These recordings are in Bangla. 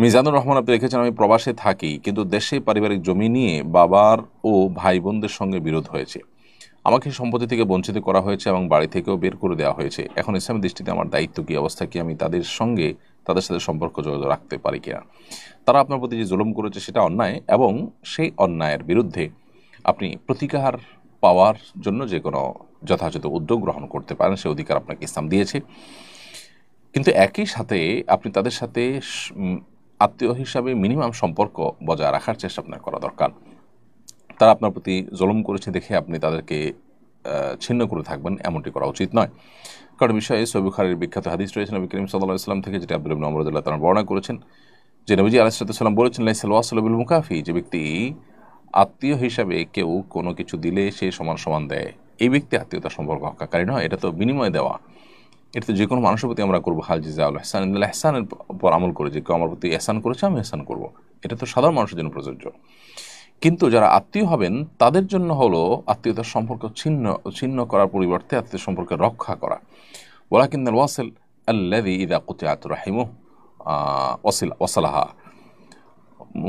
মিজানুর রহমান আপনি লিখেছেন, আমি প্রবাসে থাকি কিন্তু দেশে পারিবারিক জমি নিয়ে বাবার ও ভাই বোনদের সঙ্গে বিরোধ হয়েছে। আমাকে সম্পত্তি থেকে বঞ্চিত করা হয়েছে এবং বাড়ি থেকেও বের করে দেওয়া হয়েছে। এখন ইসলামের দৃষ্টিতে আমার দায়িত্ব কি, অবস্থা কি, আমি তাদের সাথে সম্পর্ক যোগাযোগ রাখতে পারি কিনা? তারা আপনার প্রতি যে জুলুম করেছে সেটা অন্যায়, এবং সেই অন্যায়ের বিরুদ্ধে আপনি প্রতিকার পাওয়ার জন্য যে কোনো যথাযথ উদ্যোগ গ্রহণ করতে পারেন, সে অধিকার আপনাকে ইসলাম দিয়েছে। কিন্তু একই সাথে আপনি তাদের সাথে আত্মীয় হিসাবে মিনিমাম সম্পর্ক বজায় রাখার চেষ্টা আপনার করা দরকার। তারা আপনার প্রতি জুলুম করেছে দেখে আপনি তাদেরকে ছিন্ন করে থাকবেন, এমনটি করা উচিত নয়। কারণ বিষয়ে সহিহ বুখারীর বিখ্যাত হাদিস রয়েছে নবী করিম সাল্লাল্লাহু আলাইহি ওয়াসাল্লাম থেকে, যেটা আব্দুল্লাহ ইবনে আমর রাদিয়াল্লাহু তাআলা বর্ণনা করেছেন, যে নবীজি আলাইহিস সালাম বলেছেন, লাইসাল ওয়াসিলু বিল মুকাফি, যে ব্যক্তি আত্মীয় হিসাবে কেউ কোনো কিছু দিলে সে সমান সমান দেয়, এই ব্যক্তি আত্মীয়তার সম্পর্ক রক্ষাকারী নয়। এটা তো বিনিময় দেওয়া। এটা তো যে কোনো মানুষের প্রতি আমরা করবো, হাল জিজাউল ইহসান ইল্লাল ইহসানের উপর আমল করে, যে কেউ আমার প্রতি এহসান করেছে আমি এহসান করবো, এটা তো সাধারণ মানুষের জন্য প্রযোজ্য। কিন্তু যারা আত্মীয় হবেন তাদের জন্য হলো আত্মীয়তার সম্পর্ক ছিন্ন করার পরিবর্তে আত্মীয় সম্পর্ক রক্ষা করা। ওয়ালাকিন্নাল ওয়াসিল আল্লাযী ইযা কুতিআত রাহিমুহু ওয়াসালাহা।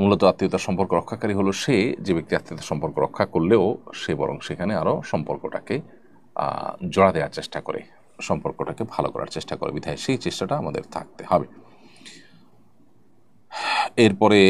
মূলত আত্মীয়তার সম্পর্ক রক্ষাকারী হলো সে যে ব্যক্তি আত্মীয়তার সম্পর্ক রক্ষা করলেও সে বরং সেখানে আরও সম্পর্কটাকে জোড়া দেওয়ার চেষ্টা করে, সম্পর্কটাকে ভালো করার চেষ্টা করে। বিধায় সেই চেষ্টাটা আমাদের থাকতে হবে। এরপরে